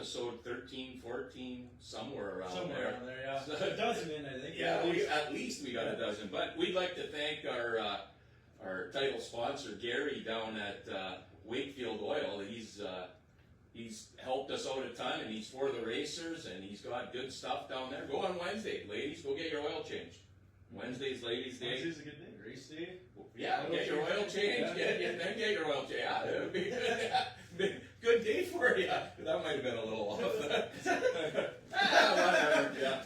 episode 13, 14, somewhere around Somewhere there. around there, yeah. So, A dozen in, I think. yeah, at least we got a dozen. But we'd like to thank our title sponsor, Gary, down at Wakefield Oil. He's helped us out a ton, and he's for the racers, and he's got good stuff down there. Go on Wednesday, ladies. Go get your oil changed. Wednesday's ladies' day. Wednesday's a good day. Race day. Yeah, Oil get your change. oil changed. Yeah. Get your oil changed. Yeah, it would be good. Yeah. Good day for you. That might have been a little off. Whatever. Yeah.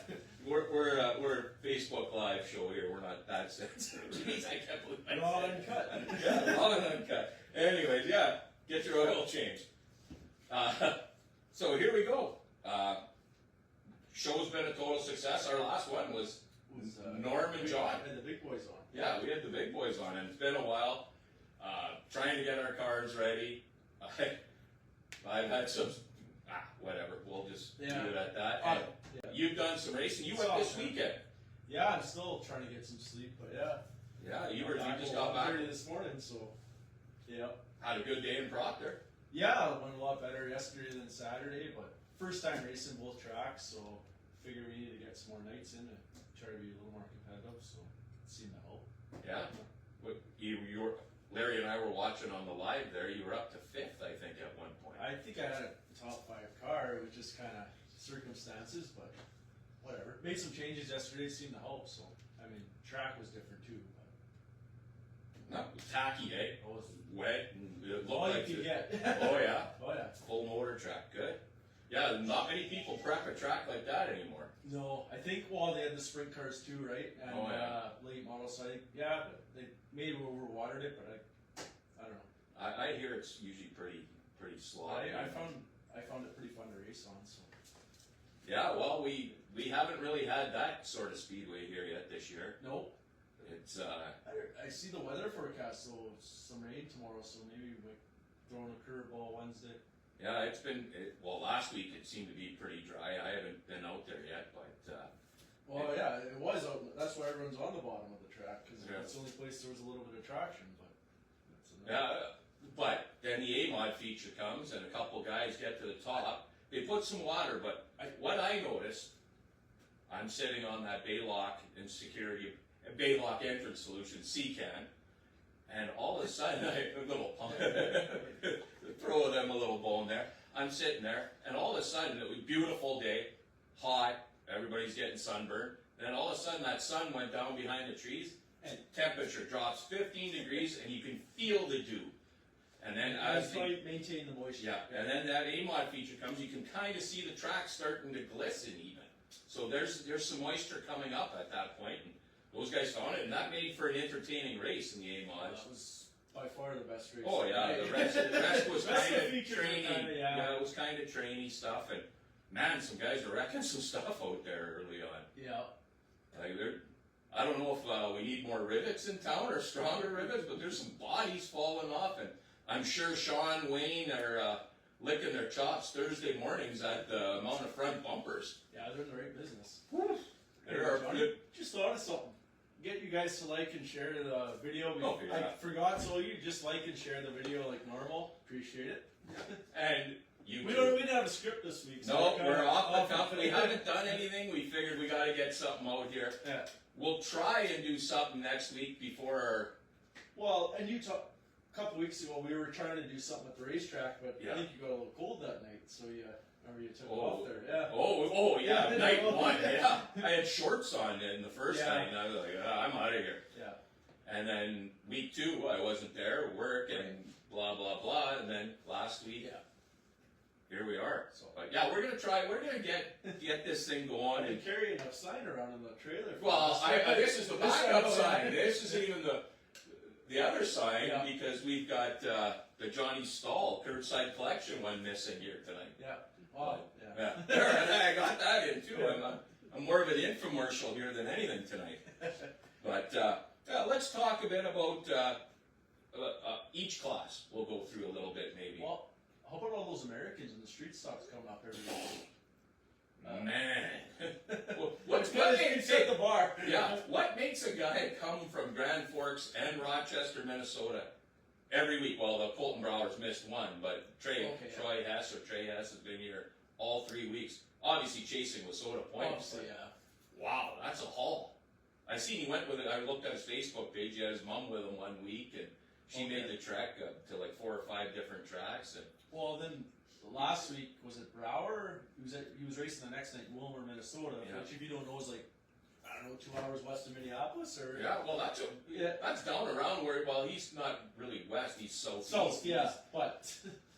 We're a Facebook Live show here. We're not that sensitive. Jeez, I can't believe I Raw said uncut. yeah, raw and uncut. Anyways, yeah, get your oil changed. So here we go. Show's been a total success. Our last one was Norm and John. And the big boys on. Yeah, we had the big boys on, and it's been a while. Trying to get our cars ready. I've had some. Whatever. We'll just leave it at that. And you've done some racing. You went this weekend. Yeah, I'm still trying to get some sleep, but yeah. Yeah, you just got back this morning, so yeah. Had a good day in Proctor. Yeah, it went a lot better yesterday than Saturday, but first time racing both tracks, so figure we need to get some more nights in to try to be a little more competitive, so it seemed to help. Yeah. You were, Larry and I were watching on the live there. You were up to 5th, I think, at one point. I think I had a top 5 car. It was just kind of circumstances, but whatever. Made some changes yesterday, seemed to help, so I mean, track was different too. But Not tacky, eh? it was Wet and it looked all like you could get. Oh yeah. Oh yeah. Full motor track, good. Yeah, not many people prep a track like that anymore. No, I think they had the sprint cars too, right? And late models, so but they maybe overwatered it, but I don't know. I hear it's usually pretty sloppy. I found it pretty fun to race on. So yeah, well we haven't really had that sort of speedway here yet this year. nope. It's I see the weather forecast, so some rain tomorrow, so maybe we're throwing a curveball Wednesday. yeah, it's been last week it seemed to be pretty dry. I haven't been out there yet, but It was. That's why everyone's on the bottom of the track because Yeah. it's the only place there was a little bit of traction. But but then the A-Mod feature comes and a couple guys get to the top. They put some water, but what I noticed, I'm sitting on that Baylock entrance solution C-can, and all of a sudden, throw them a little bone there. I'm sitting there, and all of a sudden, it was a beautiful day, hot, everybody's getting sunburned. Then all of a sudden, that sun went down behind the trees, and temperature drops 15 degrees, and you can feel the dew. And then maintain the moisture. yeah, and then that A-Mod feature comes, you can kind of see the track starting to glisten even. So there's some moisture coming up at that point, and those guys found it, and that made for an entertaining race in the A-Mod. That was by far the best race. Oh yeah, the rest was Rest kind of of the features trainy. were kinda, Yeah, it was kind of trainy stuff, and man, some guys are wrecking some stuff out there early on. Yeah. Like I don't know if we need more rivets in town or stronger rivets, but there's some bodies falling off, and I'm sure Sean, Wayne are licking their chops Thursday mornings at the amount of front bumpers. Yeah, they're in the right business. There are good. Just thought of something. Get you guys to like and share the video. Yeah. I forgot, so you just like and share the video like normal. Appreciate it. And you. We didn't have a script this week. So No, we're off the cuff. We haven't done anything. We figured we got to get something out here. Yeah. We'll try and do something next week before our. Well, and you talked a couple weeks ago. We were trying to do something at the racetrack, but Yeah. I think you got a little cold that night, so remember you took off there. Yeah. Oh yeah, Yeah, night no. one. Yeah, I had shorts on in the first Yeah. night, and I was like, I'm out of here. Yeah. And then week 2, I wasn't there, work and blah blah blah, and then last week, here we are. So, But yeah, we're gonna try. We're gonna get this thing going. and carry enough sign around in the trailer. Well, this is the backup This sign. This isn't even the other sign Yeah. because we've got the Johnny Stahl curbside collection one missing here tonight. Yeah. Oh, Yeah, and I got that in too. I'm more of an infomercial here than anything tonight. But let's talk a bit about each class. We'll go through a little bit maybe. Well, how about all those Americans in the street stocks coming up every day? Man, What makes at the bar? Yeah, what makes a guy come from Grand Forks and Rochester, Minnesota, every week? Well, the Colton Browers missed one, but Trey Hess has been here all 3 weeks. Obviously chasing with soda points. Obviously, yeah. Wow, that's a haul. I seen he went with it. I looked at his Facebook page. He had his mom with him 1 week, and she made the trek to like 4 or 5 different tracks. And Well, then last week was it Brower? He was racing the next night in Wilmer, Minnesota, which if you don't know is like I don't know 2 hours west of Minneapolis or yeah, well that's down around where he's not really west. He's southeast. south, yeah, but.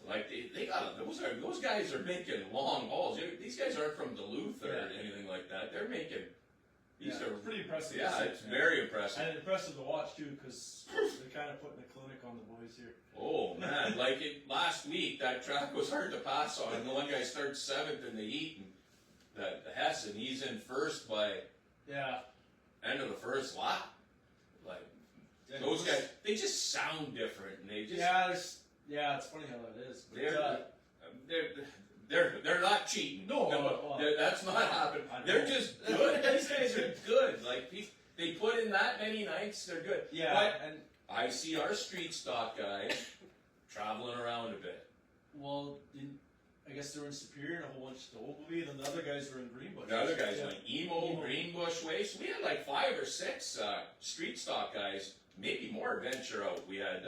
Like they got those guys are making long hauls. These guys aren't from Duluth or anything like that. They're making these are pretty impressive. Yeah, it's very impressive. And impressive to watch too, because they're kind of putting a clinic on the boys here. Oh man, like last week that track was hard to pass on. And the one guy starts 7th in the heat, and the Hess, and he's in first by end of the first lap. Like those guys, they just sound different, and they just it's funny how that is. But, they're not cheating. No, that's not happening. They're just good. These guys are good. Like they put in that many nights, they're good. Yeah, but and I see our street stock guys traveling around a bit. Well, I guess they're in Superior and a whole bunch to Ogilvy, then the other guys were in Greenbush. The other guys went Emo, Greenbush way. So we had like 5 or 6 street stock guys, maybe more venture out. We had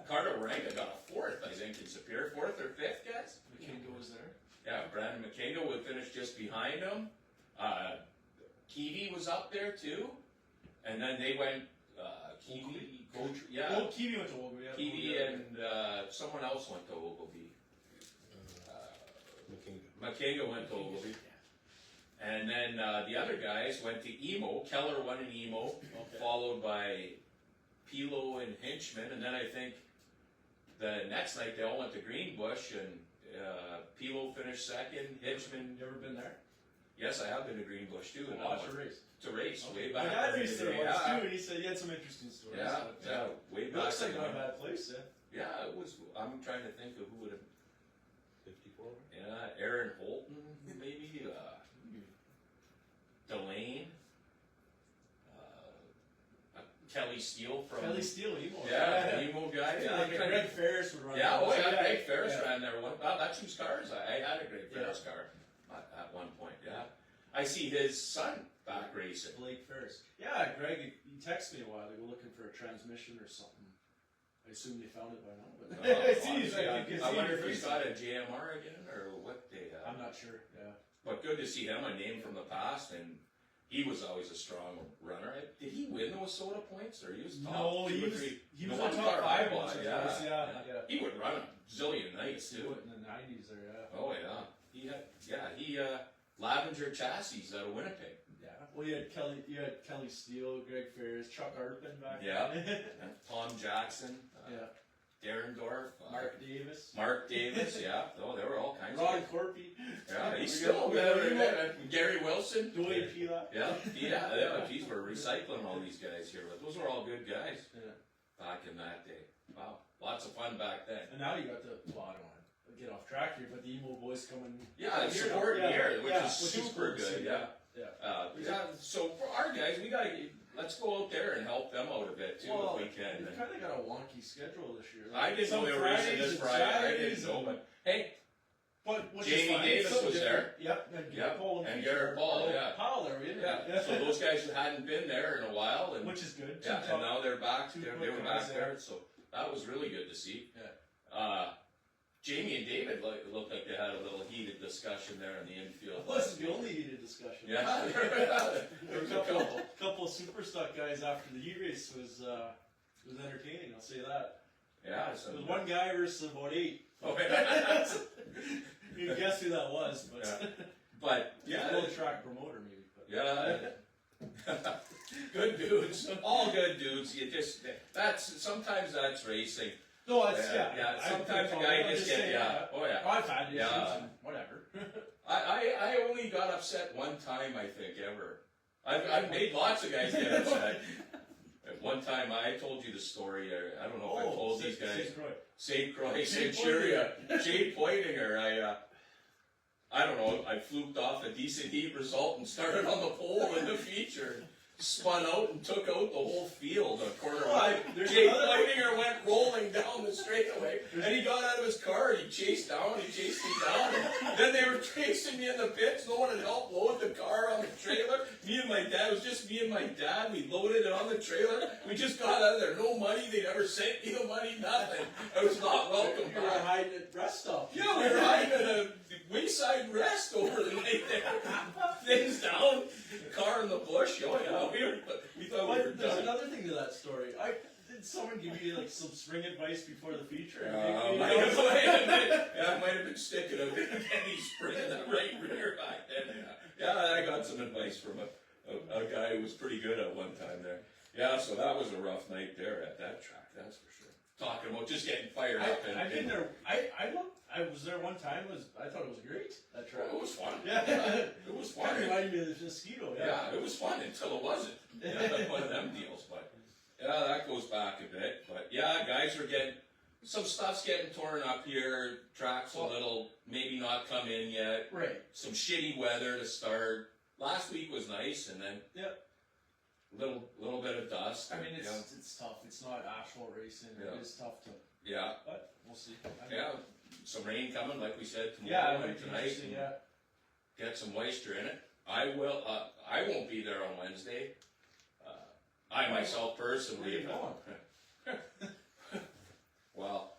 Carter Waranga got a 4th, I think, in Superior, 4th or 5th, guys. McKingo was there. Yeah, Brandon McKingo would finish just behind him. Kiwi was up there too, and then they went. Kiwi, Kiwi went to Ogilvy. Kiwi and someone else went to Ogilvy. McKingo went to Ogilvy. And then the other guys went to Emo. Keller won in Emo, followed by Pilo and Hinchman, and then I think the next night they all went to Greenbush, and Pilo finished 2nd. Hinchman. You ever been there? Yes, I have been to Greenbush too. And watch a race. To race, way My back. dad raced there once too, and he said he had some interesting stories. Way It back. looks like not a bad place, Yeah, it was. I'm trying to think of who would have. 54. Yeah, Aaron Holton, maybe. Delane. Kelly Steele from. Kelly Steele, Emo. Yeah, Emo guy. Like Greg Ferris would run. Yeah, Greg Ferris ran there. Wow, that's whose cars. I had a Greg Ferris car at one point. Yeah, I see his son back racing. Blake Ferris. Yeah, Greg. He texted me a while ago looking for a transmission or something. I assume they found it by now. But I wonder if he's got a JMR again or what they have. I'm not sure. Yeah. But good to see him, a name from the past, and he was always a strong runner. Did he win those soda points, or he was top? No, he was on top 5 once or twice. Yeah. He would run a zillion nights too. In the 90s there, yeah. Oh yeah. He Lavenger chassis out of Winnipeg. Yeah. Well, you had Kelly Steele, Greg Ferris, Chuck Arpin back then. then. And Tom Jackson. Darren Dorff. Mark Davis. Yeah. Oh, there were all kinds Ron of Corpy. Yeah, he's still Gary Wilson. Dwayne Pila. Yeah. Geez, we're recycling all these guys here, but those were all good guys back in that day. Wow, lots of fun back then. And now you got I don't want to get off track here, but the Emo boys coming. Yeah, support here, which is super good. Yeah. So for our guys, let's go out there and help them out a bit too if we can. We've kind of got a wonky schedule this year. I didn't know they were racing this Friday. I didn't know, but hey. Jamie Davis was there. Yep. And Garrett Paul, Paul there, yeah. So those guys hadn't been there in a while, and which is good. Yeah, and now they're back. They were back there, so that was really good to see. Yeah. Jamie and David looked like they had a little heated discussion there in the infield. It wasn't the only heated discussion. Yeah. There were a couple of super stock guys after the heat race was entertaining. I'll say that. Yeah. It was one guy versus about 8. Oh, yeah. You can guess who that was, but yeah, a little track promoter maybe. But. Yeah. Good dudes, all good dudes. Sometimes that's racing. No, it's Sometimes a guy just get Oh yeah. I've had issues and whatever. I only got upset one time, I think, ever. I've made lots of guys get upset. At one time, I told you the story. I don't know if I told these guys. St. Croix, Centuria, Jade Poitinger. I don't know. I fluked off a decent heat result and started on the pole in the feature. Spun out and took out the whole field, a quarter mile. Jake Poitinger went rolling down the straightaway, and he got out of his car, and he chased me down, and then they were were chasing me in the pits. No one had helped load the car on the trailer. Me and my dad, it was just me and my dad. We loaded it on the trailer. We just got out of there. No money. They never sent me the money, nothing. I was not welcome You were back. hiding at rest stop. Yeah, we were hiding at a wayside rest over the night there. Things down, car in the bush. Oh yeah, we thought we were But there's done. another thing to that story. Did someone give you like some spring advice before the feature? Might have been sticking a penny spring in the right rear back then. Yeah, I got some advice from a guy who was pretty good at one time there. Yeah, so that was a rough night there at that track, that's for sure. Talking about just getting fired up. I've been there. I was there one time. I thought it was great. That track. It was fun. Yeah. It was fun. Kind of reminded me of the mosquito. Yeah, it was fun until it wasn't. Yeah, one of them deals, but yeah, that goes back a bit. But yeah, guys are getting some stuff's getting torn up here. Track's a little maybe not come in yet. Right. Some shitty weather to start. Last week was nice, and then little bit of dust. I mean, it's tough. It's not asphalt racing. Yeah. It is tough to. Yeah, But we'll see. yeah. Some rain coming, like we said Yeah, tomorrow it might and be tonight. interesting, And get some moisture in it. I will. I won't be there on Wednesday. I myself personally. Where you Well,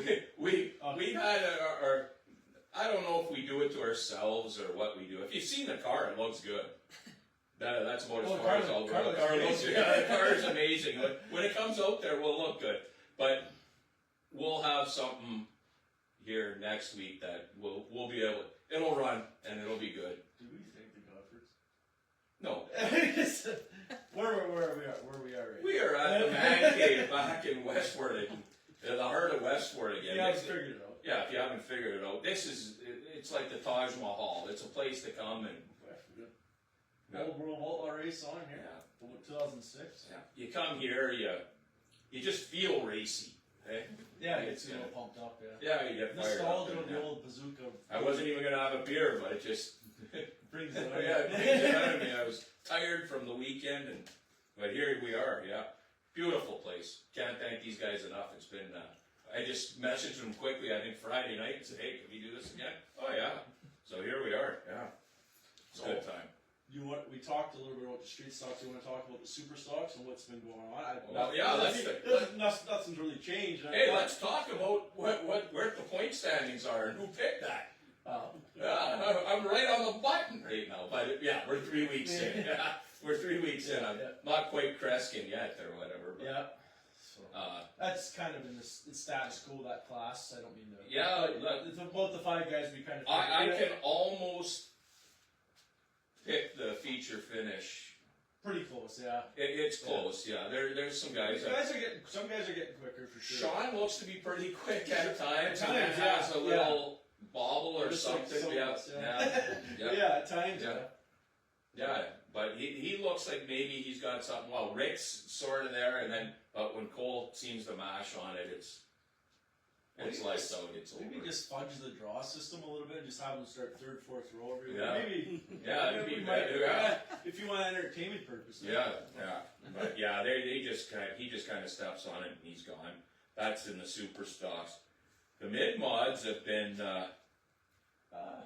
we had our. I don't know if we do it to ourselves or what we do. If you've seen the car, it looks good. That's about as far as I'll go. The car is amazing. When it comes out there, we'll look good. But we'll have something here next week that we'll be able. It'll run and it'll be good. Do we thank the Godfords? No. Where we are right We are at the man cave back in Westward, in the heart of Westward again. Yeah, I figured it out. Yeah, if you haven't figured it out, it's like the Taj Mahal. It's a place to come and. Old World Outlaw race on here. Yeah. 2006. Yeah. You come here, you just feel racy. Hey? Yeah, it's a little pumped up. Yeah. Yeah, you get fired up. Nostalgia of and, the old bazooka. I wasn't even gonna have a beer, but it just Brings it yeah, it brings it out of me. I was tired from the weekend, but here we are. Yeah, beautiful place. Can't thank these guys enough. It's been. I just messaged them quickly. I think Friday night and said, "Hey, can we do this again?" Oh yeah. So here we are. Yeah, it's a good time. We talked a little bit about the street stocks. You want to talk about the super stocks and what's been going on? Nothing's really changed. Hey, let's talk about where the point standings are and who picked that. I'm right on the button right now, but yeah, we're 3 weeks in. Yeah, we're 3 weeks in. I'm not quite Kreskin yet or whatever. But, yeah. So, that's kind of in the status quo, that class. I don't mean to. Yeah. It's about the 5 guys we kind of. I can almost pick the feature finish. Pretty close, yeah. It's close, yeah. There's some guys. Some guys are getting quicker for sure. Sean looks to be pretty quick at times. At times, has a little bobble or just something. Like Yeah, at times. Yeah, but he looks like maybe he's got something. Well, Rick's sort of there, but when Cole seems to mash on it, it's lights out. It's over. Maybe just fudge the draw system a little bit, and just have them start 3rd, 4th row every week. Yeah. Maybe. It'd be better. If you want entertainment purposes. Yeah. But yeah, he just kind of steps on it and he's gone. That's in the super stocks. The mid mods have been a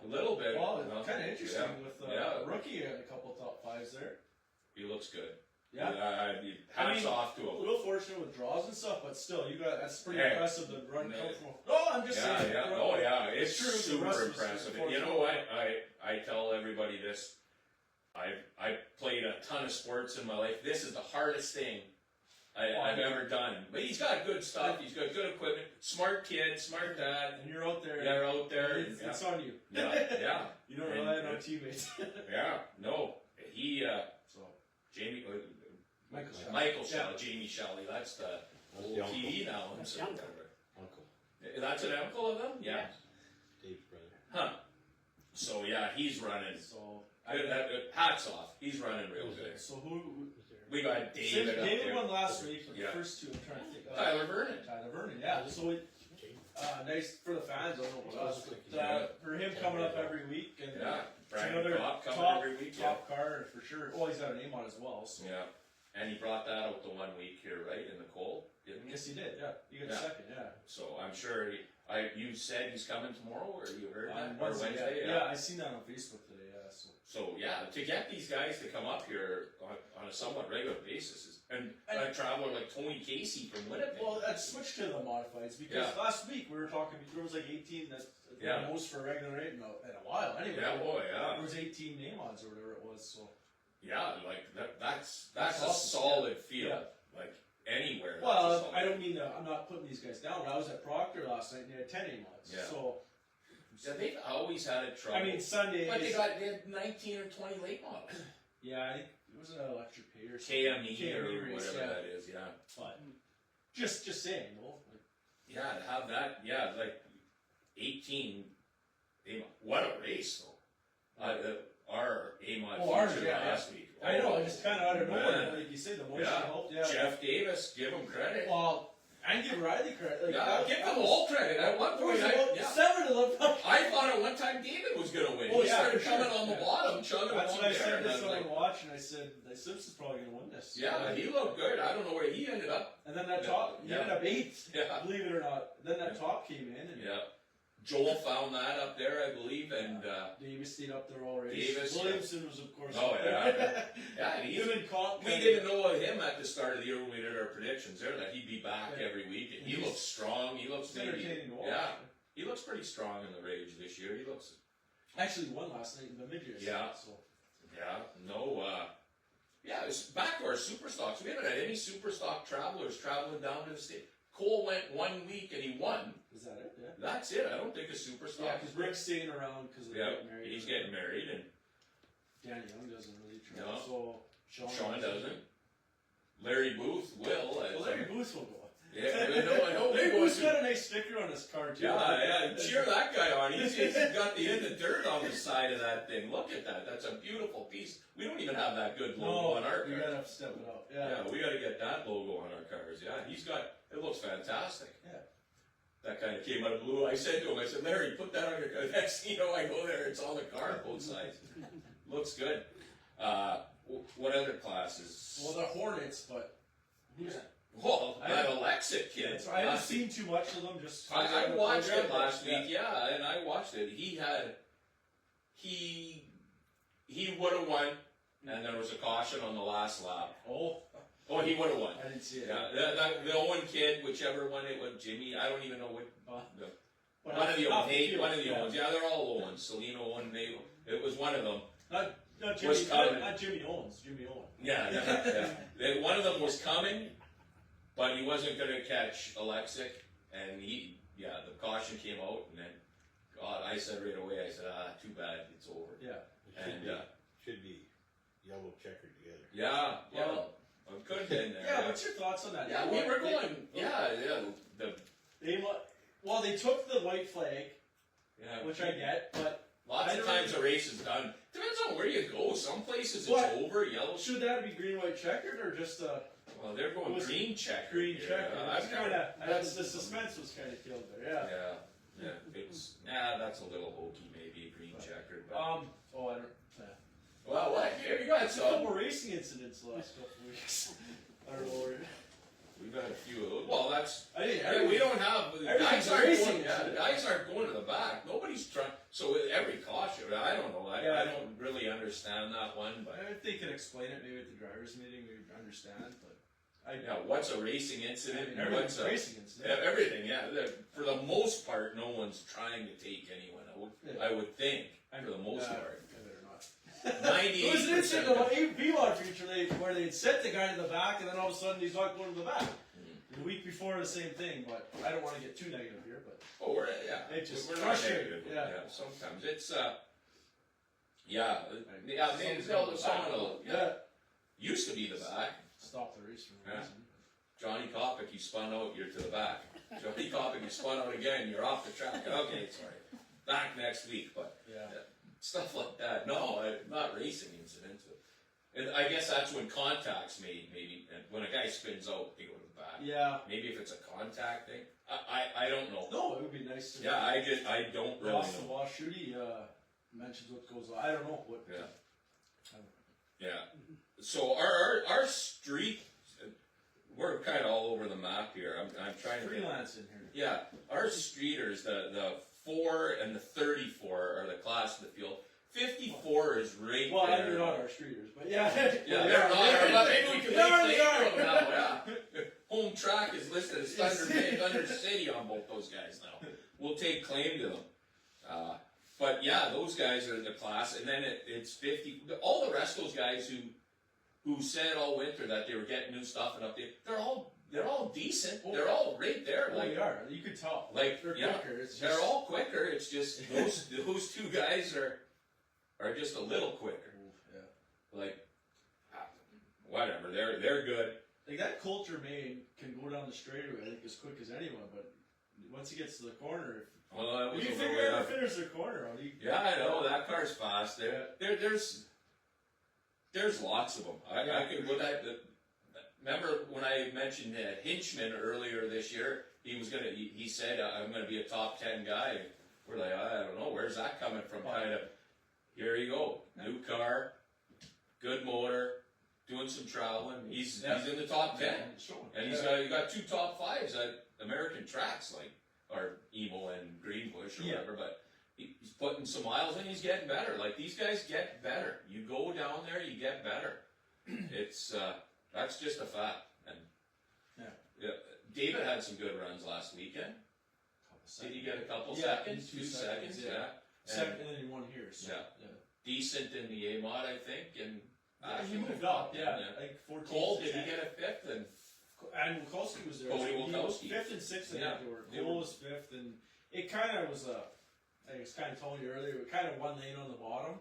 little bit. Well, it's kind of interesting with rookie and a couple top 5s there. He looks good. Yeah. Hats off to A him. little fortunate with draws and stuff, but still, that's pretty impressive. The run come from. I'm just saying. Yeah. Oh yeah, it's true. super impressive. You know what? I tell everybody this. I played a ton of sports in my life. This is the hardest thing I've ever done. But he's got good stuff. He's got good equipment. Smart kid, smart dad. And you're out there. You're out there. It's on you. Yeah. You don't rely on teammates. Yeah. No. He. Jamie. Michael Shelley. Jamie Shelley. That's the old TV now. That's uncle. That's an uncle of them. Yeah. Dave's brother. Huh. So yeah, he's running. So hats off. He's running real good. So who? We got David up David there. won last week, but the first 2 I'm trying to think. Tyler Vernon. Yeah. So nice for the fans. I don't know about us, but for him coming up every week and Brian another Kopp coming top, every week. top car for sure. Oh, he's got a name on as well. So. Yeah. And he brought that out the 1 week here, right, in the cold, didn't he? Yes, he did. Yeah, he got a second. Yeah. So I'm sure You said he's coming tomorrow, or you heard that? On Or Wednesday? Yeah, I seen that on Facebook today. Yeah, so. So yeah, to get these guys to come up here on a somewhat regular basis is, and a traveler like Tony Casey from Winnipeg. Well, let's switch to the modifieds because last week we were talking. There was like 18. That's the most for a regular rate in a while. Anyway, Yeah, boy, yeah. There was 18 name odds or whatever it was. So Yeah, like that's a awesome. solid field. Yeah. Like anywhere. that's a Well, solid I don't mean to, I'm not putting these guys down. I was at Proctor last night and they had 10 name odds. Yeah. So Yeah, they've always had a trouble. I mean Sunday. but they had 19 or 20 late models. Yeah, I think it was an electric pay or something. KME or race, whatever that is. Yeah. But just saying, no. Yeah, to have that. Yeah, like 18. What a race though. Our AMOD ours, feature yeah, last week. I know, I just kind of out of nowhere, man. like you said, the moisture Yeah. helped. Yeah. Jeff Davis, give him credit. Well, I give Riley credit. Like, Yeah, give them all credit. At one There was point, about yeah. 7 of them. I thought at one time David was going to win. Oh, He yeah, started for coming sure. on the Yeah. bottom, chugging That's along what I there, said and this I was on like, watch, and I said, Simpson's probably going to win this. yeah, he looked good. I don't know where he ended up. And then that Yeah. top, he Yeah. ended up 8th, Yeah. believe it or not. Then that Yeah. top came in, and Yeah. Joel found that up there, I believe, and Davis stayed up there already. Davis, Williamson was, of course, Oh, up yeah. there. yeah, and Him and Comp we kinda- didn't know of him at the start of the year when we did our predictions there that he'd be back Yeah. every week, and he He's- looks strong. He looks It's maybe, entertaining to watch. yeah, he looks pretty strong in the Rage this year. He looks, Actually won last night in the mid-year. Yeah. So. yeah, no, yeah, it's back to our super stocks. We haven't had any super stock travelers traveling down to the state. Cole went 1 week and he won. Is that it? Yeah. That's it. I don't think a super stock. Yeah, because Rick's staying around because of Yeah, getting married. he's getting married, and Danny Young doesn't really travel. No. So Sean doesn't. Larry Booth will. Well, Larry Booth will go. Yeah, I know. Larry He Booth's goes got a nice sticker on his car too. Yeah, cheer that guy on. He's got the end of dirt on the side of that thing. Look at that. That's a beautiful piece. We don't even have that good logo on our we car. gotta step it up. Yeah, Yeah. we got to get that logo on our cars. Yeah, he's got. It looks fantastic. Yeah. That kind of came out of the blue. I said to him, I said, Larry, put that on your car. Next thing you know, I go there. It's on the car, both sides. Looks good. What other classes? Well, the Hornets, but who's Well, that Alexa kid. That's right. I haven't seen too much of them. Just I watched it last Yeah. week, yeah, and I watched it. He would have won, and there was a caution on the last lap. Oh, he would have won. I didn't see it. Yeah, the Owen kid, whichever one it was, Jimmy. I don't even know what. But One of the off Owens. field, One of the yeah. Owens. Yeah, they're all Owens. Celine Owen. It was one of them. Not Jimmy. Was coming. Not Jimmy Owens. Jimmy Owen. Yeah. One of them was coming, but he wasn't going to catch Alexic, and the caution came out, and then, God, I said right away, I said, too bad, it's over. Yeah. And should be yellow checkered together. yeah, Well, it could have been there. Yeah. What's your thoughts on that? Yeah, we were going. They took the white flag, which I get, but Lots I of don't times a race is done. Depends on where you go. Some places it's What? over, yellow. should that be green, white, checkered, or just a Well, they're going Was green checker. green here. checkered? I've never. That's the suspense was kind of killed there. Yeah. That's a little hokey, maybe green checkered. But I don't. well, what? Here you got It's a some. couple racing incidents the last couple of weeks. I don't know where. We've had a few of those. Well, that's. I think Yeah, we don't have. The everything's guys aren't racing, going. Yeah, isn't the it? guys aren't going to the back. Nobody's trying. So with every caution, I don't know. I don't really understand that one, but. If they could explain it maybe at the drivers' meeting, we would understand. But What's a racing incident? and everything's what's a racing incident. everything? Yeah, for the most part, no one's trying to take anyone out. Yeah. I would think for the most part. I better not. 98%. It was an incident on VLOG feature where they had sent the guy to the back, and then all of a sudden he's not going to the back. The week before, the same thing, but I don't want to get too negative here. But Oh, we're It just we're not frustrating, negative. yeah. Sometimes it's someone used to be the back. Stop the race for a Yeah. reason. Johnny Kopic, you spun out, you're to the back. Johnny Kopic, you spun out again, you're off the track. Okay, sorry. Back next week, but Yeah. stuff like that. No, not racing incidents. And I guess that's when contact's made, maybe. And when a guy spins out, they go to the back. Yeah. Maybe if it's a contact thing. I don't know. No, it would be nice to. Yeah, I don't really Ross the know. Washuti mentions what goes on. I don't know what. Yeah. Yeah. So our street, we're kind of all over the map here. I'm trying to think. Freelance in here. Yeah, our streeters, the 4 and the 34 are the class of the field. 54 is right Well, there. they're not our streeters, but yeah. Yeah, they're not our, but maybe we can They're make not them now, yeah. Home track is listed as Thunder City on both those guys now. We'll take claim to them. But yeah, those guys are the class, and then it's 50. All the rest of those guys who said all winter that they were getting new stuff and update, they're all decent. They're all right there. Well, Like they are. You could tell. Like, they're yeah, quicker. It's just, they're all quicker. It's just those two guys are just a little quicker. Yeah. Like whatever, they're good. Like that Coulter Maine can go down the straightaway, I think, as quick as anyone. But once he gets to the corner, Well, that was if you a figure little ever bit finish the corner on he. Yeah, I know that car's fast. There's lots of them. I could go that. Remember when I mentioned Hinchman earlier this year? He said I'm gonna be a top 10 guy. We're like, I don't know, where's that coming from? Kind of. Here you go, new car, good motor, doing some traveling. He's in the top 10, and he's got 2 top 5s at American tracks or Emo and Greenbush or whatever. But he's putting some miles in. He's getting better. Like these guys get better. You go down there, you get better. It's that's just a fact. And David had some good runs last weekend. Did he get a couple seconds? 2 seconds, yeah. Second, and then he won here. So, Decent in the A-Mod, I think, and he moved up. Like 14. Cole, did he get a 5th? And Wilkowski was there. Cody He was Wilkowski. 5th and 6th. I think they were. Cole was 5th, and it kind of was I was kind of telling you earlier. It kind of one lane on the bottom.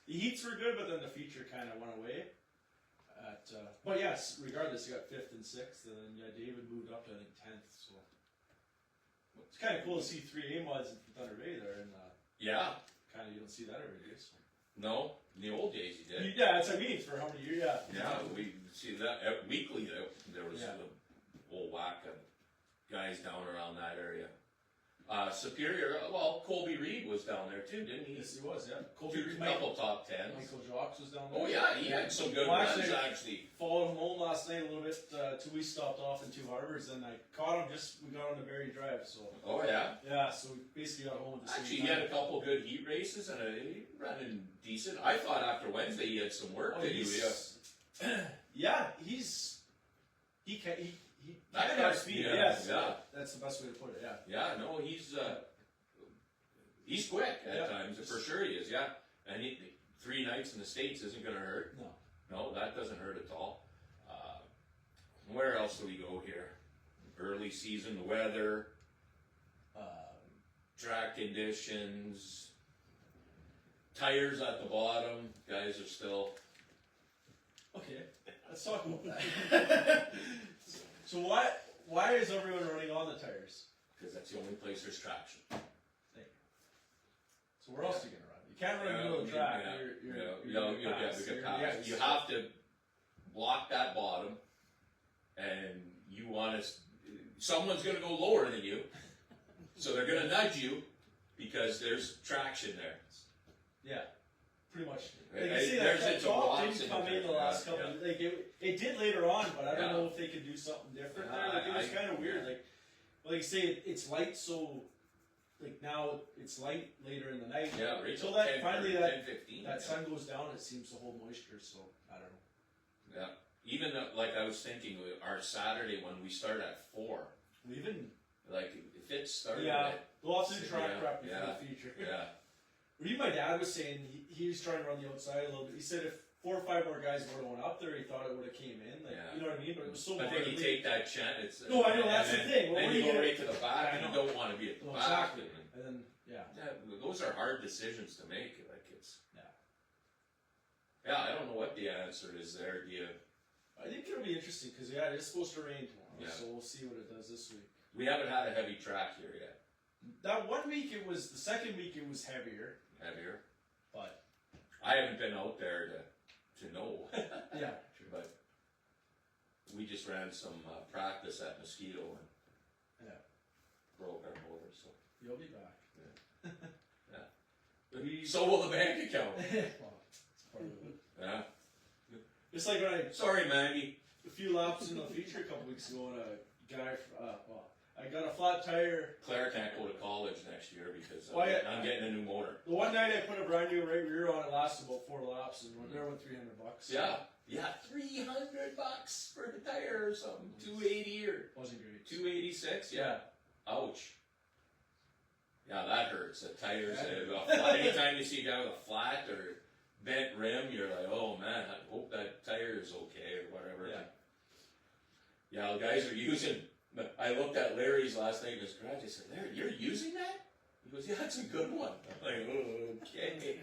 The heats were good, but then the feature kind of went away. But yes, regardless, he got 5th and 6th, and then David moved up to I think 10th. So it's kind of cool to see 3 A-Mods in Thunder Bay there, and kind of you don't see that every day. So. No, in the old days he did. Yeah, that's what I mean. For how many years? Yeah, we see that weekly. There was a whole whack of guys down around that area. Superior. Well, Colby Reed was down there too, didn't he? Yes, he was. Yeah, Colby Reed, couple top 10s. Michael Jacques was down there. Oh yeah, he had some good runs actually. Followed him home last night a little bit till we stopped off in 2 Harbors, and I caught him we got on the Berry Drive. So. Oh yeah. Yeah, so we basically got home at the same Actually, time. he had a couple good heat races and he running decent. I thought after Wednesday he had some work to do. Yeah, he can have speed. Yes, that's the best way to put it. Yeah, no, he's quick at times for sure. He is. Yeah, and 3 nights in the States isn't going to hurt. No, that doesn't hurt at all. Where else do we go here? Early season weather, track conditions, tires at the bottom. Guys are still. Okay, let's talk about that. So why is everyone running on the tires? Because that's the only place there's traction. So where else are you going to run? You can't run in the middle of the track. You'll get past. You have to block that bottom, and you want to. Someone's going to go lower than you, so they're going to nudge you because there's traction there. Yeah, pretty much. Right. Like you see that top didn't come in the last couple. Like it did later on, but I don't know if they could do something different there. Like it was kind of weird. Like you say, it's light, so like now it's light later in the night. Yeah, right. So that finally 10, 15, that sun goes down, it seems to hold moisture. So I don't know. Yeah. Even like I was thinking, our Saturday when we start at 4. Leaving. Like if it started. We'll have to do track prep before the feature. Yeah. Reed, my dad was saying he was trying to run the outside a little bit. He said if 4 or 5 more guys were going up there, he thought it would have came in. You know what I mean? But it was so. But then you take that chance. No, I know that's the thing. Then you go right to the back, and you don't want to be at the back. Exactly. And then those are hard decisions to make. Like it's. Yeah, I don't know what the answer is there. Do you? I think it'll be interesting because it's supposed to rain tomorrow, so we'll see what it does this week. We haven't had a heavy track here yet. That 1 week the second week it was heavier. But I haven't been out there to know. Yeah, true. But we just ran some practice at Mosquito and broke our motor. So you'll be back. So will the bank account. Well, it's part of it. Yeah. It's like when Sorry, Maggie. a few laps in the feature a couple weeks ago, and a guy, I got a flat tire. Claire can't go to college next year because I'm Well, getting a new motor. The one night I put a brand new right rear on it, lasted about 4 laps, and there went $300. Yeah, $300 for the tire or something. 280 or Wasn't great. 286. Yeah. Ouch. Yeah, that hurts. The tires. Anytime you see a guy with a flat or bent rim, you're like, oh man, I hope that tire is okay or whatever. Yeah, the guys are using. I looked at Larry's last night in his garage. I said, Larry, you're using that? He goes, yeah, it's a good one. I'm like, oh, okay.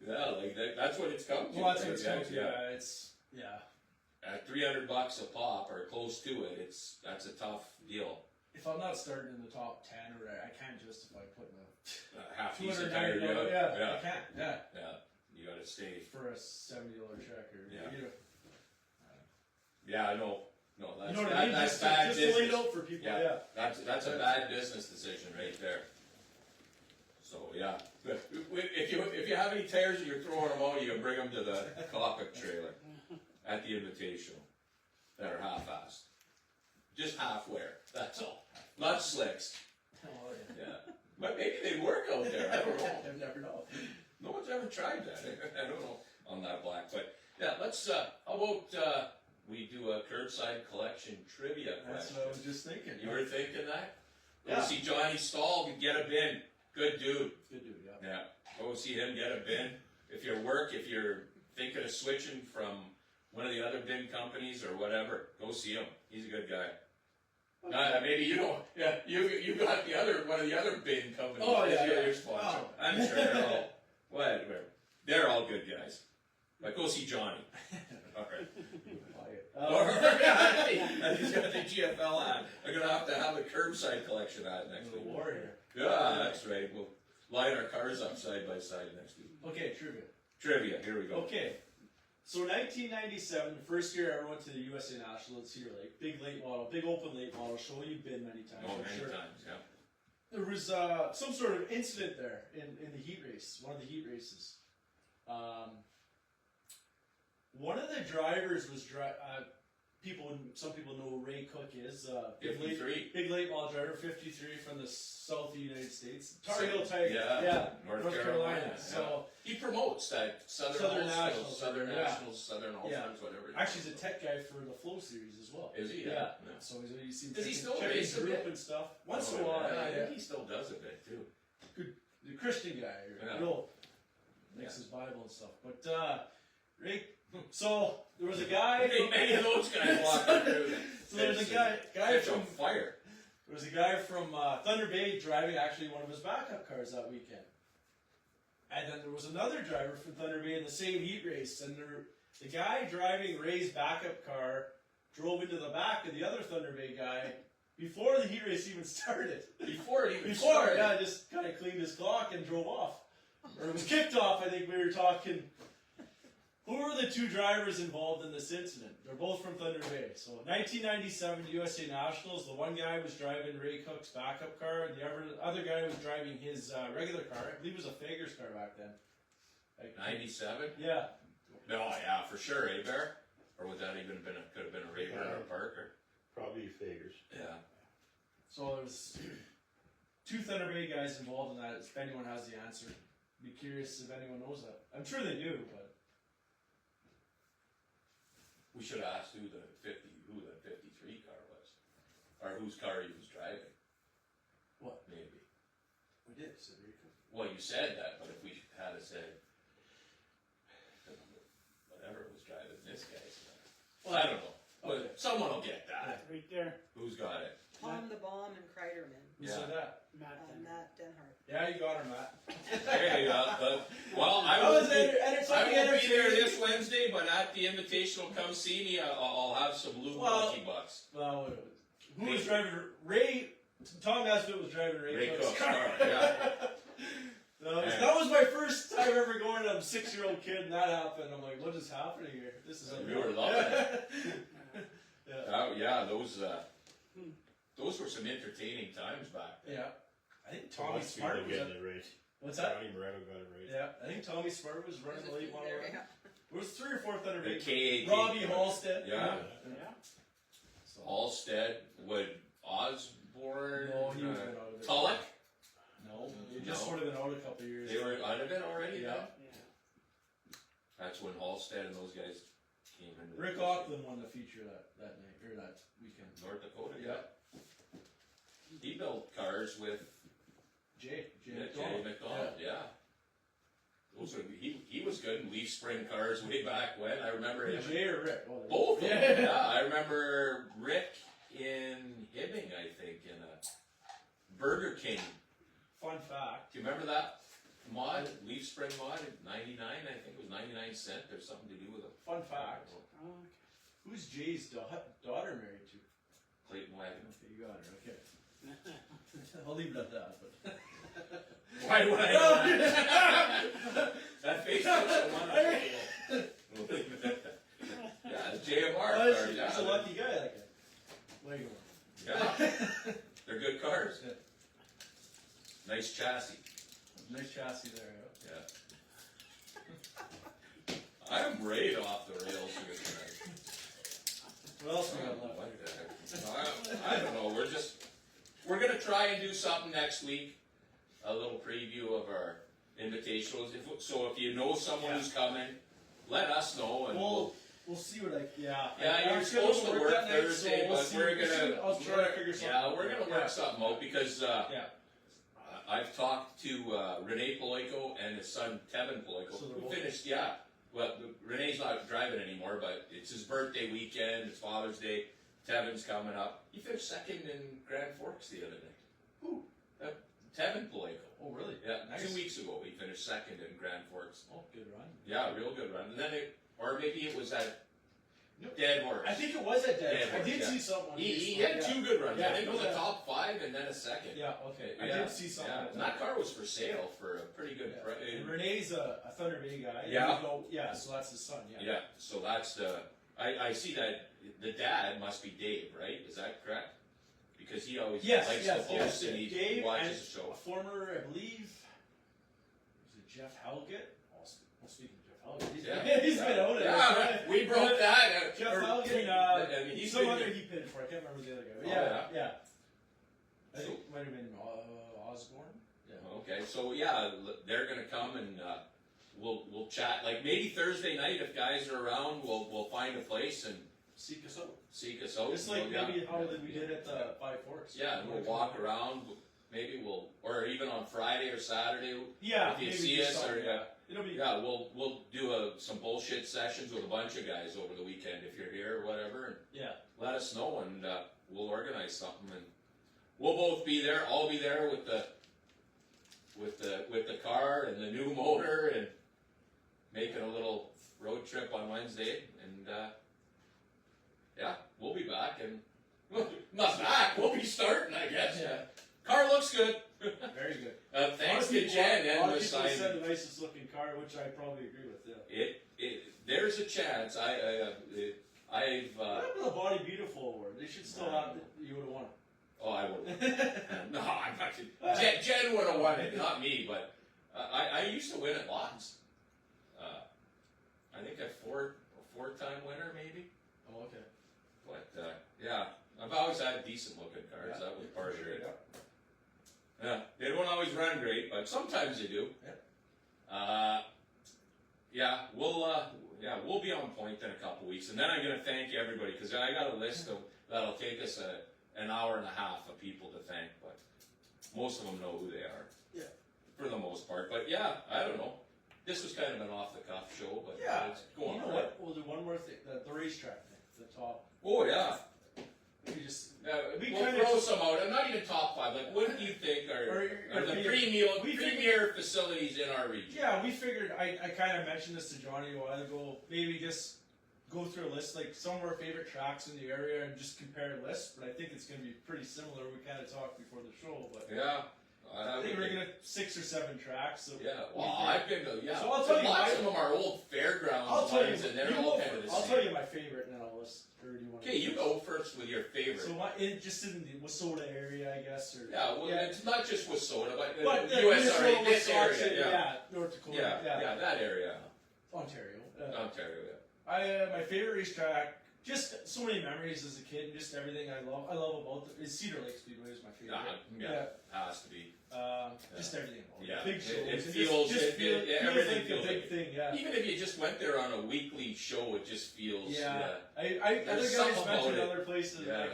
Yeah, like that's what it's come to. Well, that's what it's come to. Yeah, it's At $300 a pop or close to it, that's a tough deal. If I'm not starting in the top 10 or I can't justify putting a Half decent tire. I can't. Yeah. You got to stay for a $70 check or Yeah, I know. No, that's, you know what I mean? That's just bad just business. to lay it out for people. Yeah. That's a bad business decision right there. So yeah, if you have any tires and you're throwing them out, you can bring them to the cockpit trailer at the Invitational that are half-assed, just half wear. That's all. Not slicks. Oh, yeah. But maybe they work out there. I don't know. I've never known. No one's ever tried that. I don't know on that black. But yeah, let's. How about we do a curbside collection trivia That's question? what I was just thinking. You were thinking that? Go Yeah. see Johnny Stahl, get a bin. Good dude. Good dude, yeah. Yeah. Go see him, get a bin. If you're thinking of switching from one of the other bin companies or whatever, go see him. He's a good guy. Maybe you don't. Yeah, you got one of the other bin companies. Oh, yeah, as your yeah. other sponsor. Oh. I'm sure they're all whatever. They're all good guys. But go see Johnny. All right. And he's got the GFL ad. I'm gonna have to have a curbside collection ad next week. Warrior. Yeah, that's right. We'll line our cars up side by side next week. Okay, trivia. Trivia, here we go. Okay. So 1997, the first year I ever went to the USA National at Cedar Lake. Big late model, big open late model show. You've been many times. Oh, I'm many sure. times, yeah. There was some sort of incident there in the heat race, one of the heat races. One of the drivers was some people know who Ray Cook is. 53. Big late model driver, 53 from the South United States. Tar Heel type. Yeah. North Carolina. Yeah. So he promotes that Southern Nationals, Southern Yeah. All-Stars, whatever. actually, he's a tech guy for the Flow series as well. Is he? Yeah. So you see Does he still checking race a group bit? and stuff. Once Oh, in a while, yeah, I yeah. think he still does a bit too. The Christian guy, Yeah. real makes his Bible and stuff. But Ray, so there was a guy. Many of those guys walking through. So there was a guy Catch from on fire. There was a guy from Thunder Bay driving actually one of his backup cars that weekend. And then there was another driver from Thunder Bay in the same heat race. And the guy driving Ray's backup car drove into the back of the other Thunder Bay guy before the heat race even started. Before it even started. Yeah, just kind of cleaned his clock and drove off. Or it was kicked off, I think we were talking. Who were the two drivers involved in this incident? They're both from Thunder Bay. So 1997 USA Nationals, the one guy was driving Ray Cook's backup car, and the other guy was driving his regular car. I believe it was a Fager's car back then. 97? Yeah. No, yeah, for sure, eh, Bear? Or would that even could have been a Rayburn or a Parker? Probably figures. Yeah. So there's two Thunder Bay guys involved in that. If anyone has the answer, be curious if anyone knows that. I'm sure they do, but We should have asked who the 53 car was. Or whose car he was driving. What? Maybe. we did. So Ray Cook. Well, you said that, but if we had said whatever was driving this guy's car. Well, I don't know. Okay. But someone will get that. Right there, Who's got it? Tom the Bomb and Kreiderman. Who Yeah. said that? Matt. Matt Denhart. Yeah, you got her, Matt. Hey, well, I That was won't be there entertaining. this Wednesday, but at the Invitational, come see me. I'll have some Lou Lucky Bucks. Well, who was driving Ray? Tom Nesbitt was driving Ray Cook's Cook's car. car, yeah. That was my first time ever going. I'm a 6-year-old kid, and that happened. I'm like, what is happening here? This is We were loving it. Yeah. Yeah, those were some entertaining times back then. Yeah. I think Tommy Lots of Smart people was getting at, it right. what's that? Johnny Moreno got it right. Yeah, I think Tommy Smart was running the late model. There, yeah. There was 3 or 4 Thunder The Bay. K. Robbie Halstead. Yeah. So, Halstead, would Osborne, no, he was been out of it. Tulloch, No, he just No. sort of been out a couple of years. they were out of it already. Yeah. then? That's when Halstead and those guys came in. Rick Auckland won the feature that night or that weekend. North Dakota. Yeah. He built cars with Jay Jay McDonald. McDonald. Yeah. Those were, he was good in leaf spring cars way back when. I remember Yeah. him. Jay or Rick? Oh, Both of them. Yeah. Yeah, I remember Rick in Hibbing, I think, in a Burger King. Fun fact. Do you remember that mod, leaf spring mod in '99? I think it was 99 cent or something to do with it. Fun fact. Who's Jay's daughter married to? Clayton Wagon. Okay, you got her. Okay. I'll leave it at that. But Why would I know that? That face looks so wonderful. Yeah, it's JMR cars. Yeah, he's a lucky guy. Like that. There you go. yeah, they're good cars. Yeah. Nice chassis. Nice chassis there. Yeah. I'm right off the rails here tonight. What else we got left? What the heck? I don't know. We're gonna try and do something next week. A little preview of our invitationals. If you know someone who's coming, let us know and We'll see what I. Yeah. Yeah, you're supposed to work that night, Thursday, we'll but see. we're gonna. I'll try to figure something. Yeah, we're gonna work something out because Yeah. I've talked to Rene Poloiko and his son Tevin Poloiko, So they're who both- finished. Yeah, well, Rene's not driving anymore, but it's his birthday weekend. It's Father's Day. Tevin's coming up. He finished second in Grand Forks the other night. Who? Tevin Poloiko. Oh, really? Yeah, Nice. 2 weeks ago he finished second in Grand Forks. Oh, good run. Yeah, real good run. And then or maybe it was at No. Dead Horse. I think it was at Dead. Yeah, I did yeah. see something. On He Facebook, had yeah. 2 good runs. Yeah, I think it was yeah. a top 5 and then a second. Yeah. Okay. I Yeah, did see something. Yeah. Like And that car was for sale for a pretty good Yeah. price. And Rene's a Thunder Bay guy. Yeah. Yeah. So that's his son. Yeah. Yeah, so that's the. I see that the dad must be Dave, right? Is that correct? Because he always Yes. likes Yes. to post and he Dave watches and the show. a former, I believe, was it Jeff Halgett? Well, speaking of Jeff Halgett, he's been out there. Yeah, we broke that. Jeff Halgett. I mean, he's some been other good. he pitted for. I can't remember the other guy. Oh, Yeah. I think it might have been Osborne. Yeah. Okay, so yeah, they're gonna come and we'll chat. Like maybe Thursday night, if guys are around, we'll find a place and Seek us out. seek us out. Just like Yeah. maybe how we did at Five Forks. Yeah, and we'll walk around. Maybe or even on Friday or Saturday. Yeah. If you maybe see just us, or something, it'll be. yeah, we'll do some bullshit sessions with a bunch of guys over the weekend if you're here or whatever, and Yeah. let us know and we'll organize something and we'll both be there. I'll be there with the car and the new motor and making a little road trip on Wednesday and yeah, we'll be back and not back. We'll be starting, I guess. Yeah. Car looks good. Very good. Thanks to Jen A and lot the of people sign. said the nicest looking car, which I probably agree with. Yeah. There's a chance. I've What about the Body Beautiful award? They should still have. You would have won. I would. No, I'm not. Jen would have won it, not me. But I used to win at lots. I think a four-time winner, maybe. Oh, okay. But yeah, I've always had decent looking cars. Yeah. That was part of Sure, it. yeah. Yeah, they don't always run great, but sometimes they do. Yeah, we'll be on point in a couple weeks, and then I'm gonna thank everybody because I got a list that'll take us an hour and a half of people to thank, but most of them know who they are. Yeah. For the most part, but yeah, I don't know. This was kind of an off the cuff show, but Yeah. it's going You know on. what? We'll do one more thing. The racetrack thing. The top. Oh yeah. We just. We'll kinda throw just- some out. I'm not even top 5. Like, what do you think are the premier facilities in our region? Yeah, we figured. I kind of mentioned this to Johnny a while ago. Maybe just go through a list, like some of our favorite tracks in the area, and just compare lists. But I think it's going to be pretty similar. We kind of talked before the show, but Yeah. I think we're going to 6 or 7 tracks. So Yeah. Well, I've been to So I'll tell you lots my- of them are old fairgrounds I'll tell you. ones, and they're You all go kind of the first. I'll same. tell you my favorite, and then I'll list. Or do you want? Okay, you go first with your favorite. So just in the Wasota area, I guess, or Yeah, well, it's not just Wasota, but But USRA, Minnesota, this Wisconsin, area, yeah. North Dakota, Yeah, that area. Ontario. Ontario, yeah. My favorite racetrack, just so many memories as a kid, and just everything I love about it is Cedar Lake Speedway is my favorite. Has to be. Just everything about Yeah. it. Big shows. It It feels, feels everything like feels a big like, thing. Yeah. even if you just went there on a weekly show, it just feels, Yeah. Other There's guys something mentioned about it. other places. Yeah.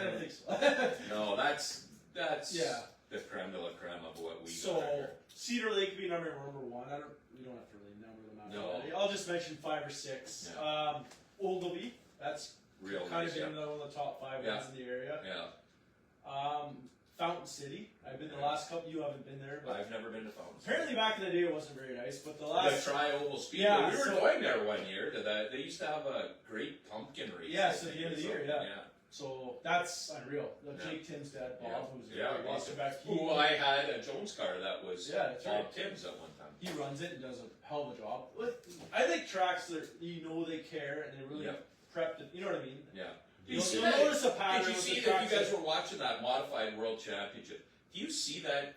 I don't think so. No, that's Yeah. the creme de la creme of what we So got here. Cedar Lake being number one. We don't have to really number them out. No. Already. I'll just mention 5 or 6. Yeah. Ogleby. That's Real kind nice, of been one of the top 5 Yeah. ones in the area. yeah. Fountain City. I've been the last couple. You haven't been there, but I've never been to Fountain. apparently back in the day it wasn't very nice. But the The last Tri-Oval Speedway. Yeah, we were so- going there one year to that. They used to have a great pumpkin race. Yeah, I so think, the end of or the year, something. yeah. So that's unreal. Yeah. Jake Tim's dad, Bob, Yeah. who's Yeah, a awesome. back. Who I had a Jones car that was Yeah, that's Bob right. Timms at one time. He runs it and does a hell of a job. I like tracks that they care and they really Yeah. prepped it. You know what I mean? Yeah. You'll see you'll that? notice a pattern. Did you with see the that? You tracks guys were watching that modified world championship. Do you see that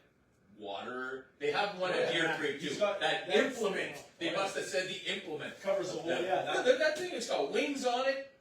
water? They have one at Deer Creek too. He's got- That that's- implement. They oh, must have said the implement. covers the whole. That, Yeah, that thing has got wings on it.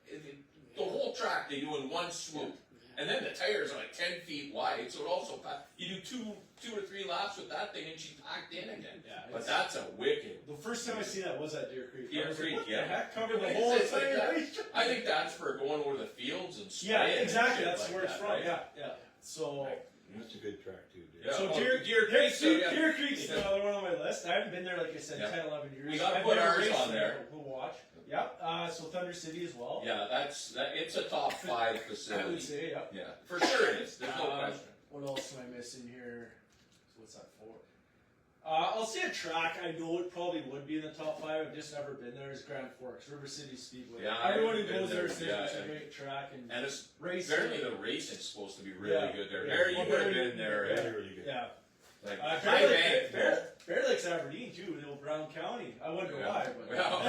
The whole track they do in one swoop. And then the tires are like 10 feet wide, so it also you do two or three laps with that thing, and she's packed in again. Yeah, But it's- that's a wicked. the first time I seen that was at Deer Creek. Deer I was Creek, like, what yeah. the heck? Covered the It's whole like entire that. racetrack. I think that's for going over the fields and Yeah, spraying. exactly. And shit That's like where it's that, from. right? Yeah. So. That's a good track too, dude. Yeah. So Oh, Deer Deer Creek, Creek, so yeah. Deer Creek's Yeah. another one on my list. I haven't been there, like I said, Yeah. 10, 11 years. We gotta I've put never ours raced on there. We'll watch. Yeah. So Thunder City as well. Yeah, it's a top 5 I would facility. say, yeah. Yeah, for sure it is. There's no question. What else am I missing here? So what's that for? I'll say a track. I know it probably would be in the top 5. I've just never been there. Is Grand Forks, River City Speedway. Yeah, Everyone who I've been goes there there, says yeah, it's a and- great track and And it's race. apparently the racing's supposed to be really Yeah. good there. Yeah. Barry, you Well, would have Barry- been there. Really, really good. Yeah. Like Bear high Lake- bank there. Bear Lake's Aberdeen too, in old Brown County. I wonder Yeah. why, but Well,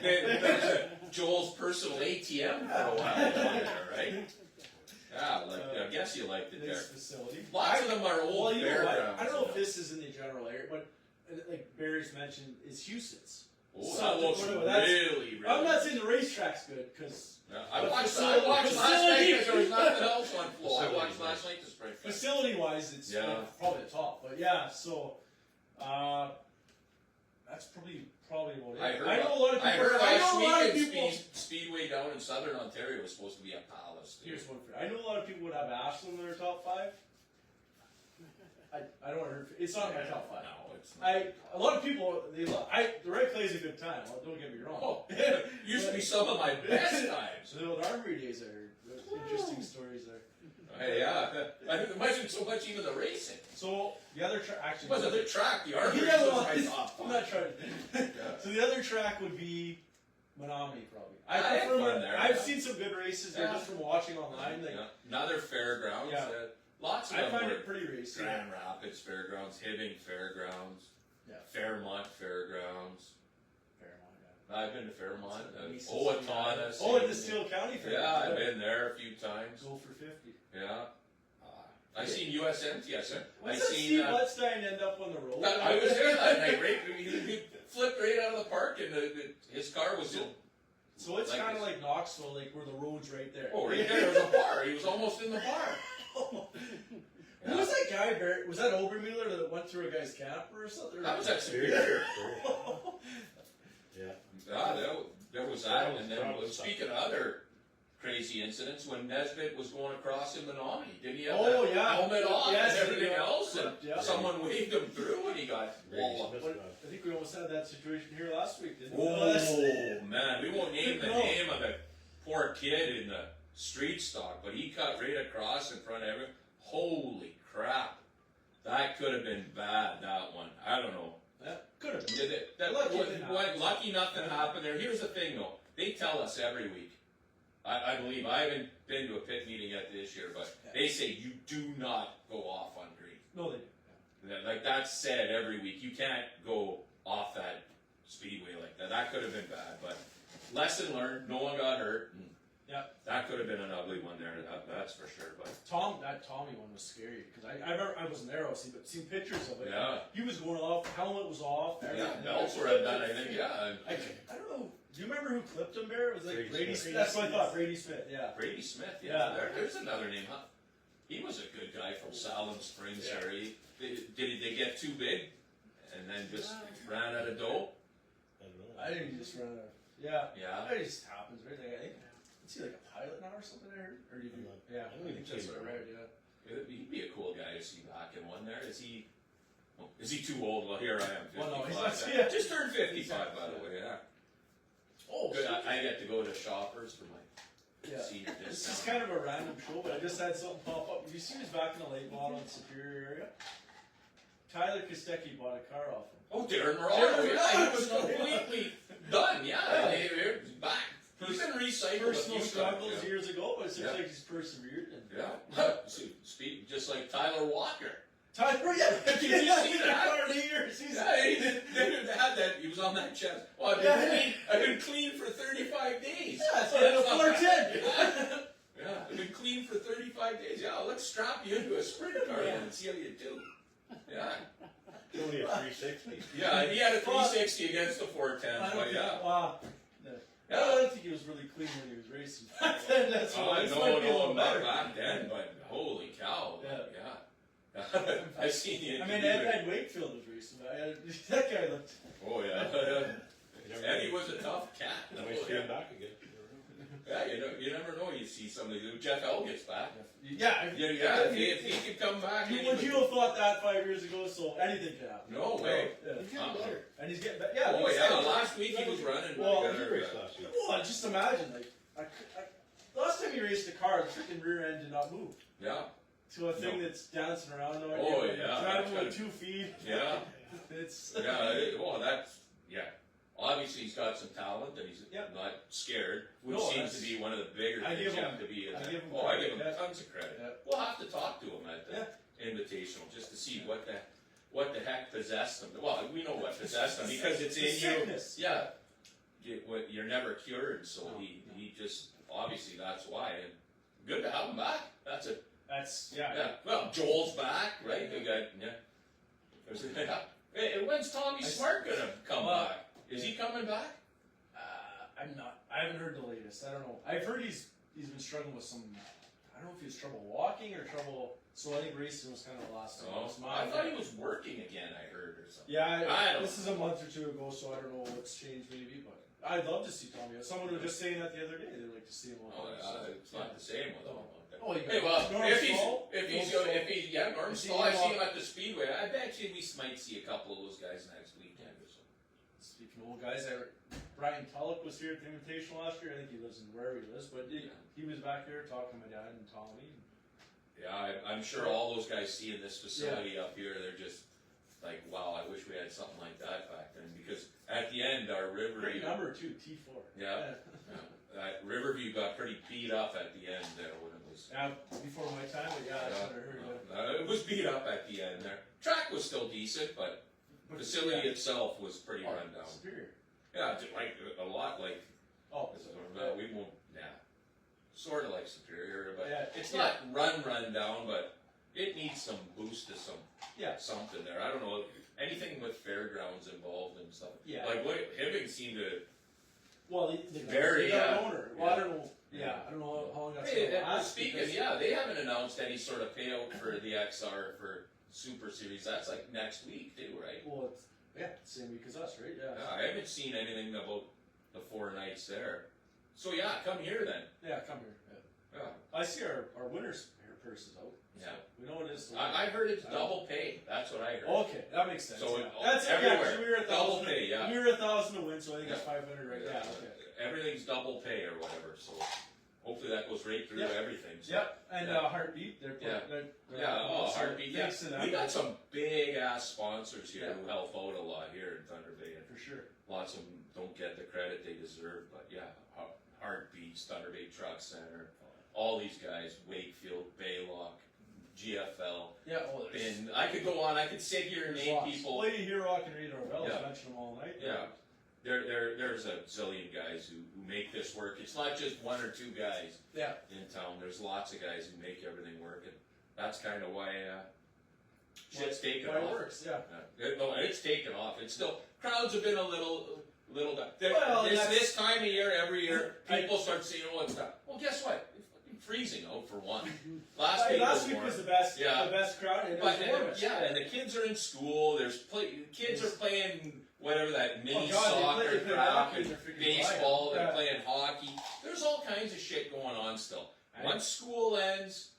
there was Joel's personal ATM for a while down there, right? Yeah, I guess you liked it there. nice facility. Lots of them are old Well, you know what? fairgrounds. I don't know if this is in the general area, but like Barry's mentioned, is Houston's. Oh, South that looks Dakota, that's- really, really. I'm not saying the racetrack's good because Yeah, I the watched facility- last night facility- because there was nothing else on floor. I Facility watched wise. last night to spring. facility-wise, it's Yeah. probably the top. But yeah, so that's probably about it. I heard, know a lot of people. I heard I last know a lot of weekend people. Speedway down in southern Ontario was supposed to be a palace. Too. Here's one for I know a lot of people would have Ashland in their top 5. I don't want to. It's not in my top 5. No, it's not. A lot of people the Red Clay's a good time. Don't get me wrong. Oh, used to be some of my best times. So the old Armory days are interesting stories there. Hey, yeah, I think it wasn't so much even the racing. So the other track It actually wasn't the track, the artery Yeah, was well, my top I'm 5. not trying. Yeah. So the other track would be Menominee, probably. I had prefer fun there, I've yeah. seen some good races there Yeah. just from watching online. Like Yeah. Another fairgrounds. Yeah. Lots of I them find were it pretty racy. Grand Rapids Fairgrounds, Hibbing Fairgrounds, Yeah. Fairmont Fairgrounds. Fairmont, yeah. I've been to Fairmont. Nice. Owatonna. Oh, at the Steele County Fair. Yeah, I've been there a few times. Go for 50. Yeah. I seen USMT. I What's that seen. Steve Butstein end up on the road? I was there that night. Right, he flipped right out of the park, and his car was. So it's Like kind of this. like Knoxville, like where the road's right there. Oh, right there was a bar. He was almost in the bar. Who was that guy, Barry? Was that Obermuller that went through a guy's camper or something? That was at Superior. Superior. Yeah. Yeah, there was that, and then speaking of other crazy incidents, when Nesbitt was going across in Menominee, didn't he have Oh, that yeah. helmet off Yes, and everything yeah. else, and Yeah. someone waved him through, and he got walloped. Race, But I think we almost had that situation here last week, didn't we? Oh man, we won't name the No. name of the poor kid in the street stock, but he cut right across in front of everyone. Holy crap, that could have been bad. That one, I don't know. That could have been. Yeah, that Lucky it didn't happen. lucky nothing happened there. Here's the thing though, they tell us every week. I believe I haven't been to a pit meeting yet this year, but they say you do not go off on green. No, they didn't. Like that's said every week. You can't go off that speedway like that. That could have been bad, but lesson learned. No one got hurt. And Yeah. that could have been an ugly one there. That's for sure. But That Tommy one was scary because I wasn't there, obviously, but seen pictures of it. Yeah. He was going off. Helmet was off. yeah, everything. belts were undone. I think. Yeah. I don't know. clipped him there? It was like Brady Brady Smith. Smith. That's what I thought. Brady Smith. Yeah. Brady Smith, Yeah. there's another name, huh? He was a good guy from Salem Springs Yeah. area. Did they get too big and then just ran out of dough? I don't know. I think he just ran out. Yeah. Yeah. It just happens, right? Like, I think. Is he like a pilot now or something? I heard? Or do you? Yeah. I I don't think even that's see what him I read. Yeah. He'd be a cool guy to see back in one there. Is he too old? Well, here I am, 55. Well, no, he's not- I yeah. just turned 55, by the way, yeah. Oh, Good, shit. I get to go to Shoppers for my Yeah. senior This is discount. kind of a random show, but I just had something pop up. You see, he was back in the late model in Superior area. Tyler Kostecki bought a car off him. Oh, Darren Morano, Darren yeah, he was Morano. completely done, yeah. They're back. He's been recycled a Personal few struggles times, years ago, but it seems Yeah. like he's persevered. And yeah. Speak just like Tyler Walker. Tyler, yeah, Did you see that? car in years. He's Yeah, they had that. He was on that chest. Well, I've been clean for 35 days. Yeah, it's like a That's not 410. bad. Yeah, I've been clean for 35 days. Yeah, let's strap you into a sprint car Yeah. and see how you do. Yeah. It's only a 360. Yeah, he had a 360 against the 410, I don't but think, yeah. wow. No. Yeah. I don't think he was really clean when he was racing back then. That's why this might be a No, little not better. back then, but holy cow. Yeah. Yeah. I seen you. I mean, Ed Wakefield was racing. That guy looked. Oh, yeah. Eddie was a tough cat. I might see him back again. Yeah, you never know. You see somebody. Jeff Elliot's back. Yeah. Yeah, if he could come back. Would you have thought that 5 years ago? So anything could happen. No way. Yeah. He's getting better. And he's getting better. Yeah. Oh he's yeah, getting- last week he was running. Well, He raced last week. Well, just imagine, like, last time he raced a car, the freaking rear end did not move. Yeah, To a thing No. that's dancing around on Oh, you, yeah, driving that's with 2 feet. yeah, It's well, that's Obviously, he's got some talent, and he's Yep. not scared, which No, seems that's- to be one of the bigger I things give you him- have to be. I give him I credit, give him yeah. tons of credit. Yeah. We'll have to talk to him at the invitational just to see what the heck possessed him. Well, we know what possessed him because it's in you. sickness. Yeah, you're never cured, so No. he just obviously that's why. And good to have him back. That's it. That's Yeah. Well, Joel's back, right? We got Hey, when's Tommy Smart gonna come back? Is he coming back? I'm not. I haven't heard the latest. I don't know. I've heard he's been struggling with some. I don't know if he was trouble walking or trouble. So I think racing was kind of the last thing. Oh, I thought he was working again. I heard or something. Yeah, I don't this is a month or two ago, so I don't know what's changed maybe, but I'd love to see Tommy. Someone was just saying that the other day. They'd like to see him on. Oh, it's not the same with him. Oh, you Hey, well, Norm if he's Stahl? Norm Is he Stahl, I see walk- him at the Speedway. I bet you we might see a couple of those guys next weekend or something. Speaking of old guys, Brian Tulloch was here at the Invitational last year. I think he lives in where he lives, but he was back there talking to my dad and Tommy. Yeah, I'm sure all those guys seeing this facility up here, they're just like, wow, I wish we had something like that back then. Because at the end, our Great Riverview, number too, T4. Yeah. Riverview got pretty beat up at the end there when it was. Yeah, before my time, but yeah, that's what I heard. It was beat up at the end there. Track was still decent, but the facility itself was pretty run down. Superior. Yeah, like a lot like. Oh, We won't. Yeah, sort of like Superior, but yeah, it's not run down, but it needs some boost to Yeah. something there. I don't know anything with fairgrounds involved and stuff. Yeah. Like what Hibbing seemed to. Well, they Very, got yeah. an owner. Well, I don't know. Yeah, I don't know how long that's Hey, going to last. speaking, because- they haven't announced any sort of payout for the XR for Super Series. That's like next week too, right? Well, same week as us, right? Yeah. I haven't seen anything about the 4 nights there. So yeah, come here then. Yeah, come here. Yeah. Yeah. I see our winners' hair purses out. So Yeah. we know it is. I heard it's double pay. That's what I heard. Okay, that makes sense. So yeah. it- That's everywhere. Yeah, 'cause we were at Double 1,000. pay, yeah. We were 1,000 to win, so I think it's Yeah. 500 right. Yeah. Okay. Everything's double pay or whatever. So hopefully that goes right through Yep. everything. So. Yep. And Yeah. Heartbeat. They're Yeah. Yeah, so Heartbeat. Yeah. thanks to them. We got some big ass sponsors here Yeah. who help out a lot here in Thunder Bay. And for sure. lots of them don't get the credit they deserve, but yeah, Heartbeats, Thunder Bay Truck Center, all these guys, Wakefield, Baylock, GFL, Yeah. Well, there's, and I could go on. I could sit here and there's name lots. people. Lady Hero and Rita Orville. Yeah. Mention them all night. Yeah. There's a zillion guys who make this work. It's not just 1 or 2 guys Yeah. in town. There's lots of guys who make everything work, and that's kind of why shit's taken Why it off. works. Yeah. No, it's taken off. It's still crowds have been a little. Well, This time of year, start saying, "Oh, it's not." Well, guess what? It's fucking freezing out for one. Last week Last was week warm. was the best, Yeah. the best crowd, and it But was warmest. yeah, and the kids are in school. Kids are playing whatever that mini Oh, God, soccer they play crap hockey and in their freaking baseball. lineup. They're Yeah. playing hockey. There's all kinds of shit going on still. I- Once school ends,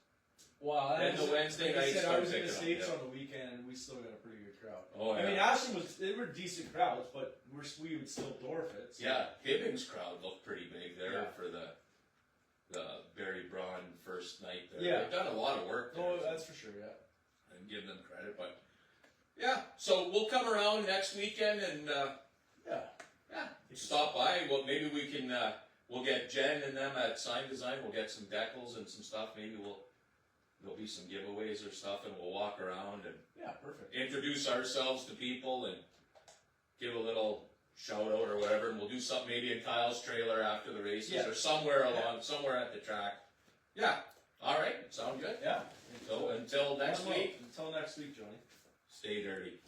Wow, then the Wednesday like I nights said, I start was in the picking up, States yeah. on the weekend, and we still got a pretty good crowd. oh I mean, yeah, Ashland they were decent crowds, but we would still dwarf it. So. yeah. Hibbing's crowd looked pretty big there Yeah. for the Barry Braun first night there. Yeah. They've done a lot of work there. Oh, that's for sure. Yeah. And give them credit, but yeah. So we'll come around next weekend and. Yeah. Yeah, stop by. Well, maybe we can. We'll get Jen and them at Sign Design. We'll get some decals and some stuff. Maybe there'll be some giveaways or stuff, and we'll walk around and Yeah. Perfect. introduce ourselves to people and give a little shout out or whatever. And we'll do something maybe in Kyle's trailer after the races Yeah. or somewhere somewhere at the track. Yeah. All right. Sound good. Yeah. So until next week, Until next week, Johnny. stay dirty.